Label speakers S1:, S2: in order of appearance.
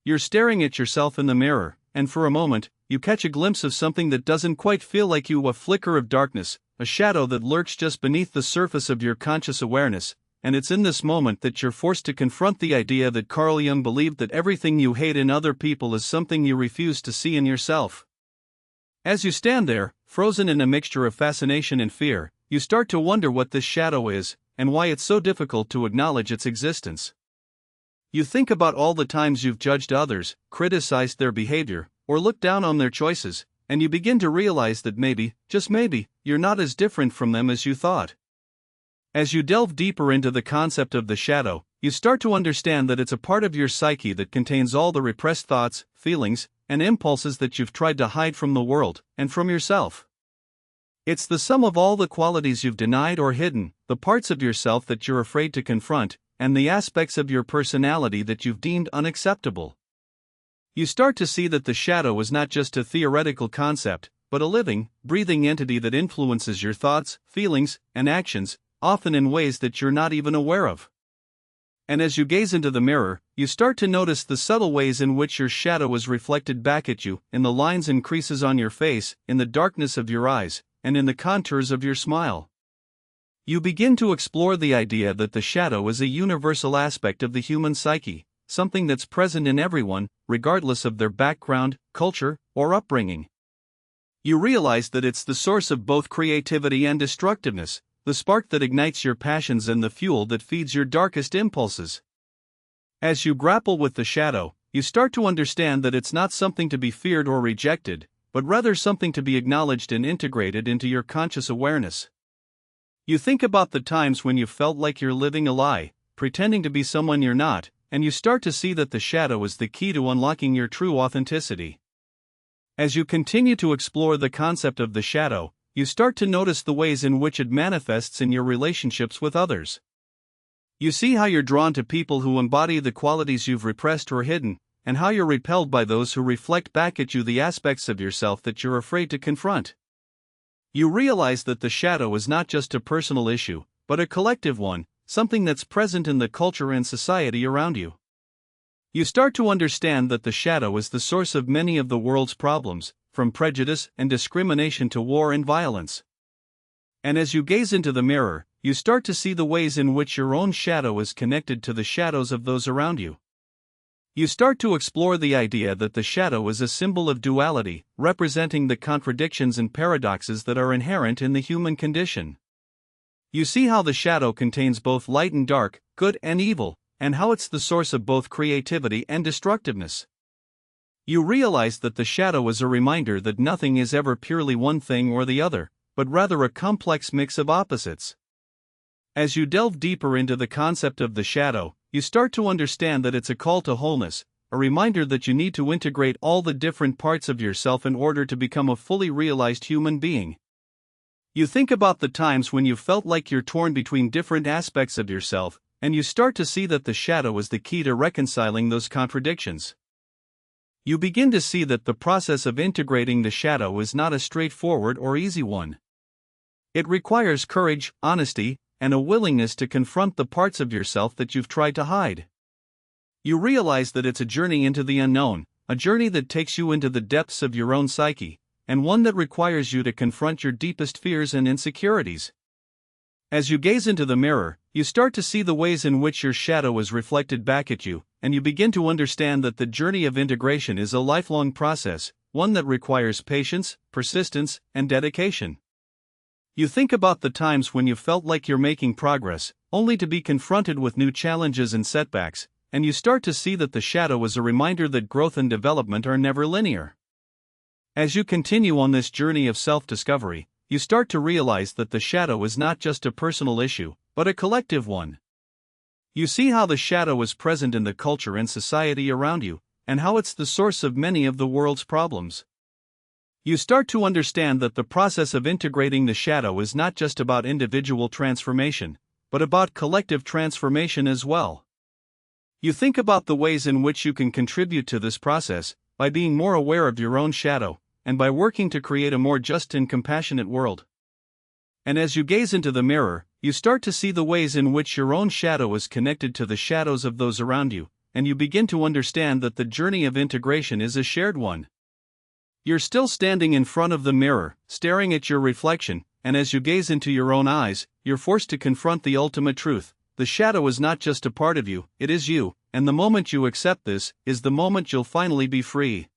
S1: You're staring at yourself in the mirror, and for a moment, you catch a glimpse of something that doesn't quite feel like you, a flicker of darkness, a shadow that lurks just beneath the surface of your conscious awareness, and it's in this moment that you're forced to confront the idea that Carl Jung believed, that everything you hate in other people is something you refuse to see in yourself. As you stand there, frozen in a mixture of fascination and fear, you start to wonder what this shadow is, and why it's so difficult to acknowledge its existence. You think about all the times you've judged others, criticized their behavior, or looked down on their choices, and you begin to realize that maybe, just maybe, you're not as different from them as you thought. As you delve deeper into the concept of the shadow, you start to understand that it's a part of your psyche that contains all the repressed thoughts, feelings, and impulses that you've tried to hide from the world, and from yourself. It's the sum of all the qualities you've denied or hidden, the parts of yourself that you're afraid to confront, and the aspects of your personality that you've deemed unacceptable. You start to see that the shadow is not just a theoretical concept, but a living, breathing entity that influences your thoughts, feelings, and actions, often in ways that you're not even aware of. And as you gaze into the mirror, you start to notice the subtle ways in which your shadow is reflected back at you, in the lines and creases on your face, in the darkness of your eyes, and in the contours of your smile. You begin to explore the idea that the shadow is a universal aspect of the human psyche, something that's present in everyone, regardless of their background, culture, or upbringing. You realize that it's the source of both creativity and destructiveness, the spark that ignites your passions and the fuel that feeds your darkest impulses. As you grapple with the shadow, you start to understand that it's not something to be feared or rejected, but rather something to be acknowledged and integrated into your conscious awareness. You think about the times when you felt like you're living a lie, pretending to be someone you're not, and you start to see that the shadow is the key to unlocking your true authenticity. As you continue to explore the concept of the shadow, you start to notice the ways in which it manifests in your relationships with others. You see how you're drawn to people who embody the qualities you've repressed or hidden, and how you're repelled by those who reflect back at you the aspects of yourself that you're afraid to confront. You realize that the shadow is not just a personal issue, but a collective one, something that's present in the culture and society around you. You start to understand that the shadow is the source of many of the world's problems, from prejudice and discrimination to war and violence. And as you gaze into the mirror, you start to see the ways in which your own shadow is connected to the shadows of those around you. You start to explore the idea that the shadow is a symbol of duality, representing the contradictions and paradoxes that are inherent in the human condition. You see how the shadow contains both light and dark, good and evil, and how it's the source of both creativity and destructiveness. You realize that the shadow is a reminder that nothing is ever purely one thing or the other, but rather a complex mix of opposites. As you delve deeper into the concept of the shadow, you start to understand that it's a call to wholeness, a reminder that you need to integrate all the different parts of yourself in order to become a fully realized human being. You think about the times when you felt like you're torn between different aspects of yourself, and you start to see that the shadow is the key to reconciling those contradictions. You begin to see that the process of integrating the shadow is not a straightforward or easy one. It requires courage, honesty, and a willingness to confront the parts of yourself that you've tried to hide. You realize that it's a journey into the unknown, a journey that takes you into the depths of your own psyche, and one that requires you to confront your deepest fears and insecurities. As you gaze into the mirror, you start to see the ways in which your shadow is reflected back at you, and you begin to understand that the journey of integration is a lifelong process, one that requires patience, persistence, and dedication. You think about the times when you felt like you're making progress, only to be confronted with new challenges and setbacks, and you start to see that the shadow is a reminder that growth and development are never linear. As you continue on this journey of self-discovery, you start to realize that the shadow is not just a personal issue, but a collective one. You see how the shadow is present in the culture and society around you, and how it's the source of many of the world's problems. You start to understand that the process of integrating the shadow is not just about individual transformation, but about collective transformation as well. You think about the ways in which you can contribute to this process, by being more aware of your own shadow, and by working to create a more just and compassionate world. And as you gaze into the mirror, you start to see the ways in which your own shadow is connected to the shadows of those around you, and you begin to understand that the journey of integration is a shared one. You're still standing in front of the mirror, staring at your reflection, and as you gaze into your own eyes, you're forced to confront the ultimate truth. The shadow is not just a part of you, it is you, and the moment you accept this, is the moment you'll finally be free.